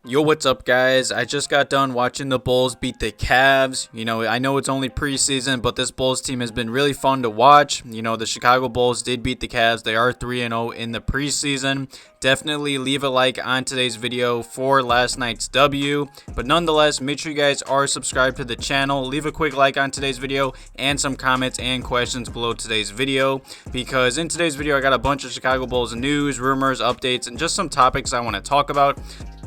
Yo, what's up, guys? I just got done watching the Bulls beat the Cavs. I know it's only preseason, but this Bulls team has been really fun to watch. The Chicago Bulls did beat the Cavs. They are 3-0 in the preseason. Definitely leave a like on today's video for last night's W. But nonetheless, make sure you guys are subscribed to the channel. Leave a quick like on today's video and some comments and questions below today's video. Because in today's video, I got a bunch of Chicago Bulls news, rumors, updates, and just some topics I want to talk about.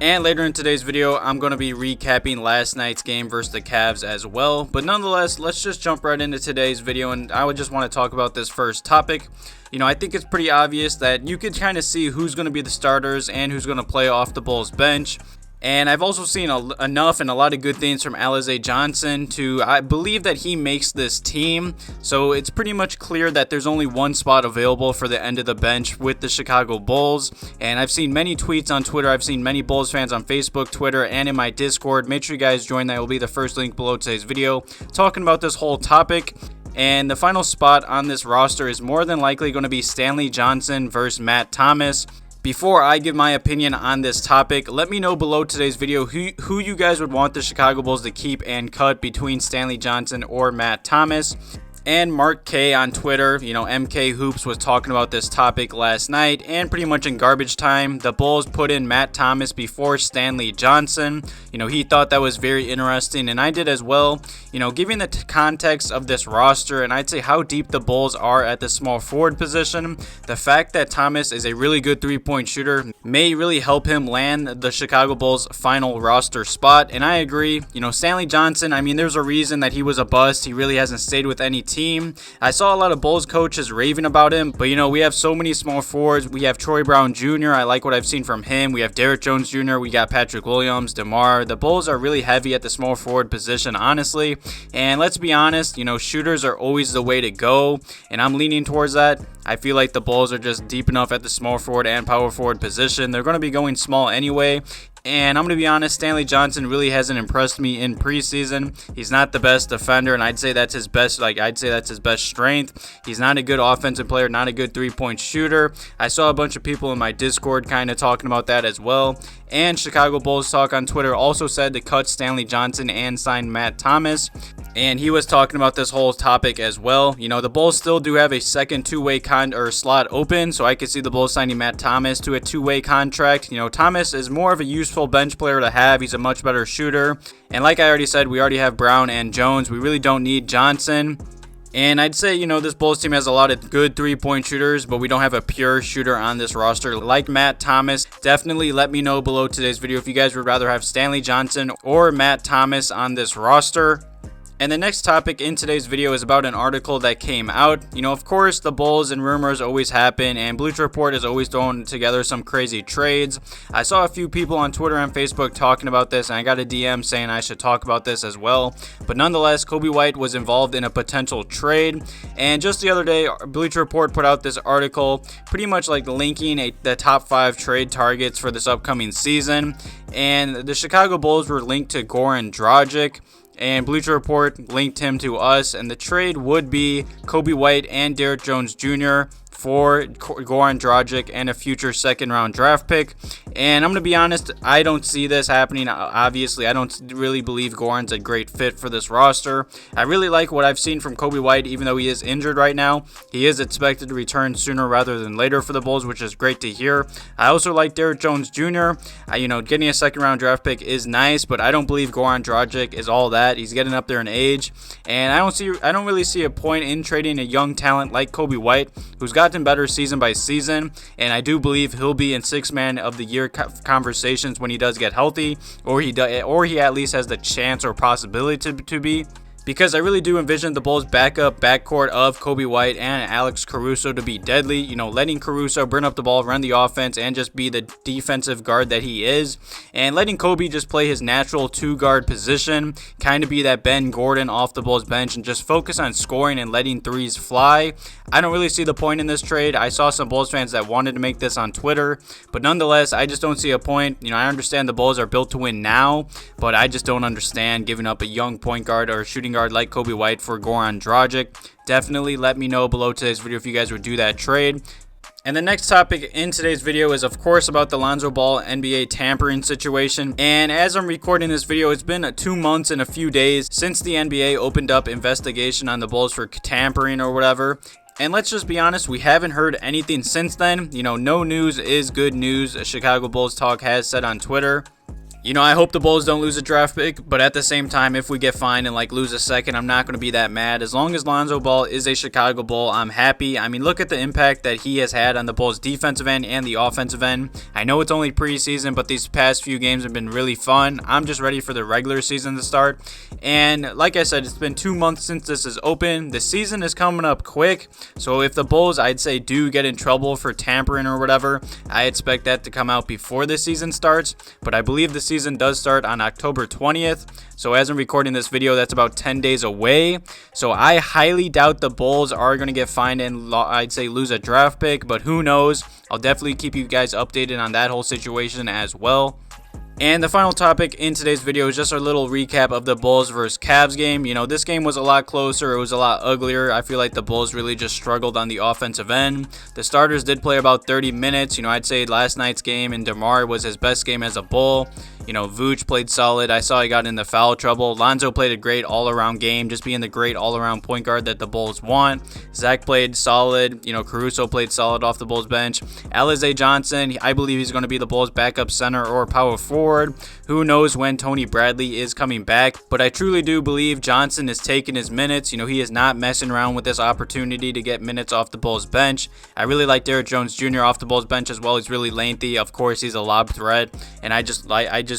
And later in today's video, I'm going to be recapping last night's game versus the Cavs as well. But nonetheless, let's just jump right into today's video, and I would just want to talk about this first topic. I think it's pretty obvious that you could kind of see who's going to be the starters and who's going to play off the Bulls bench. And I've also seen enough and a lot of good things from Alize Johnson I believe that he makes this team. So it's pretty much clear that there's only one spot available for the end of the bench with the Chicago Bulls. And I've seen many tweets on Twitter. I've seen many Bulls fans on Facebook, Twitter, and in my Discord. Make sure you guys join. That will be the first link below today's video talking about this whole topic. And the final spot on this roster is more than likely going to be Stanley Johnson versus Matt Thomas. Before I give my opinion on this topic, let me know below today's video who you guys would want the Chicago Bulls to keep and cut between Stanley Johnson or Matt Thomas. And Mark K on Twitter, MK Hoops was talking about this topic last night, and pretty much in garbage time, the Bulls put in Matt Thomas before Stanley Johnson. He thought that was very interesting, and I did as well. Given the context of this roster, and I'd say how deep the Bulls are at the small forward position, the fact that Thomas is a really good three-point shooter may really help him land the Chicago Bulls' final roster spot. And I agree. Stanley Johnson, there's a reason that he was a bust. He really hasn't stayed with any team. I saw a lot of Bulls coaches raving about him, but we have so many small forwards. We have Troy Brown Jr. I like what I've seen from him. We have Derrick Jones Jr. We got Patrick Williams, Demar. The Bulls are really heavy at the small forward position, honestly. And let's be honest, shooters are always the way to go, and I'm leaning towards that. I feel like the Bulls are just deep enough at the small forward and power forward position. They're going to be going small anyway. And I'm going to be honest, Stanley Johnson really hasn't impressed me in preseason. He's not the best defender, and I'd say that's his best strength. He's not a good offensive player, not a good three-point shooter. I saw a bunch of people in my Discord kind of talking about that as well. And Chicago Bulls Talk on Twitter also said to cut Stanley Johnson and sign Matt Thomas. And he was talking about this whole topic as well. The Bulls still do have a second two-way slot open, so I could see the Bulls signing Matt Thomas to a two-way contract. Thomas is more of a useful bench player to have. He's a much better shooter. And like I already said, we already have Brown and Jones. We really don't need Johnson. And I'd say, this Bulls team has a lot of good three-point shooters, but we don't have a pure shooter on this roster like Matt Thomas. Definitely let me know below today's video if you guys would rather have Stanley Johnson or Matt Thomas on this roster. And the next topic in today's video is about an article that came out. Of course, the Bulls and rumors always happen, and Bleacher Report is always throwing together some crazy trades. I saw a few people on Twitter and Facebook talking about this, and I got a DM saying I should talk about this as well. But nonetheless, Coby White was involved in a potential trade. And just the other day, Bleacher Report put out this article pretty much like linking the top 5 trade targets for this upcoming season. And the Chicago Bulls were linked to Goran Dragic. And Bleacher Report linked him to us, and the trade would be Coby White and Derrick Jones Jr. for Goran Dragic and a future second-round draft pick. And I'm going to be honest, I don't see this happening. Obviously, I don't really believe Goran's a great fit for this roster. I really like what I've seen from Coby White, even though he is injured right now. He is expected to return sooner rather than later for the Bulls, which is great to hear. I also like Derrick Jones Jr. Getting a second-round draft pick is nice, but I don't believe Goran Dragic is all that. He's getting up there in age, and I don't really see a point in trading a young talent like Coby White, who's gotten better season by season, and I do believe he'll be in Sixth-Man of the Year conversations when he does get healthy, or he at least has the chance or possibility to be. Because I really do envision the Bulls' backcourt of Coby White and Alex Caruso to be deadly. Letting Caruso burn up the ball, run the offense, and just be the defensive guard that he is. And letting Coby just play his natural two-guard position, kind of be that Ben Gordon off the Bulls bench, and just focus on scoring and letting threes fly. I don't really see the point in this trade. I saw some Bulls fans that wanted to make this on Twitter, but nonetheless, I just don't see a point. I understand the Bulls are built to win now, but I just don't understand giving up a young point guard or shooting guard like Coby White for Goran Dragic. Definitely let me know below today's video if you guys would do that trade. And the next topic in today's video is of course about the Lonzo Ball NBA tampering situation. And as I'm recording this video, it's been 2 months and a few days since the NBA opened up investigation on the Bulls for tampering or whatever. And let's just be honest, we haven't heard anything since then. You know, no news is good news, Chicago Bulls talk has said on Twitter. You know, I hope the Bulls don't lose a draft pick, but at the same time, if we get fined and like lose a second, I'm not going to be that mad. As long as Lonzo Ball is a Chicago Bull, I'm happy. I mean, look at the impact that he has had on the Bulls' defensive end and the offensive end. I know it's only preseason, but these past few games have been really fun. I'm just ready for the regular season to start. And like I said, it's been 2 months since this is open. The season is coming up quick. So if the Bulls, I'd say, do get in trouble for tampering or whatever, I expect that to come out before the season starts. But I believe the season does start on October 20th. So as I'm recording this video, that's about 10 days away. So I highly doubt the Bulls are going to get fined and I'd say lose a draft pick, but who knows? I'll definitely keep you guys updated on that whole situation as well. And the final topic in today's video is just a little recap of the Bulls versus Cavs game. You know, this game was a lot closer. It was a lot uglier. I feel like the Bulls really just struggled on the offensive end. The starters did play about 30 minutes. You know, I'd say last night's game and Demar was his best game as a Bull. You know, Vucevic played solid. I saw he got into foul trouble. Lonzo played a great all-around game, just being the great all-around point guard that the Bulls want. Zach played solid. You know, Caruso played solid off the Bulls bench. Alize Johnson, I believe he's going to be the Bulls' backup center or power forward. Who knows when Tony Bradley is coming back, but I truly do believe Johnson is taking his minutes. You know, he is not messing around with this opportunity to get minutes off the Bulls bench. I really like Derrick Jones Jr. off the Bulls bench as well. He's really lengthy. Of course, he's a lob threat, and I just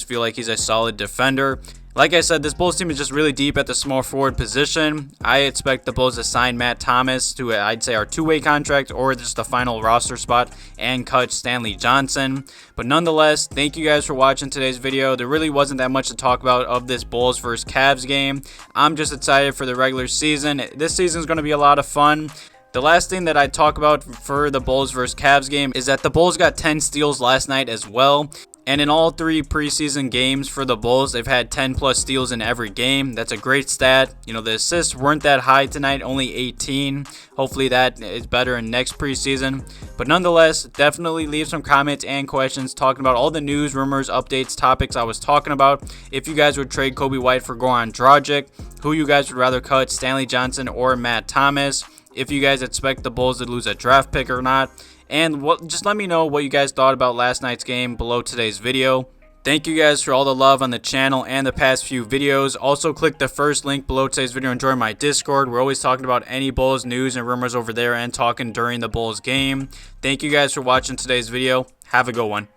feel like he's a solid defender. Like I said, this Bulls team is just really deep at the small forward position. I expect the Bulls to sign Matt Thomas to, I'd say, our two-way contract or just the final roster spot and cut Stanley Johnson. But nonetheless, thank you guys for watching today's video. There really wasn't that much to talk about of this Bulls versus Cavs game. I'm just excited for the regular season. This season is going to be a lot of fun. The last thing that I talk about for the Bulls versus Cavs game is that the Bulls got 10 steals last night as well. And in all 3 preseason games for the Bulls, they've had 10 plus steals in every game. That's a great stat. You know, the assists weren't that high tonight, only 18. Hopefully that is better in next preseason. But nonetheless, definitely leave some comments and questions talking about all the news, rumors, updates, topics I was talking about. If you guys would trade Coby White for Goran Dragic, who you guys would rather cut, Stanley Johnson or Matt Thomas. If you guys expect the Bulls to lose a draft pick or not. And just let me know what you guys thought about last night's game below today's video. Thank you guys for all the love on the channel and the past few videos. Also, click the first link below today's video and join my Discord. We're always talking about any Bulls news and rumors over there and talking during the Bulls game. Thank you guys for watching today's video. Have a good one.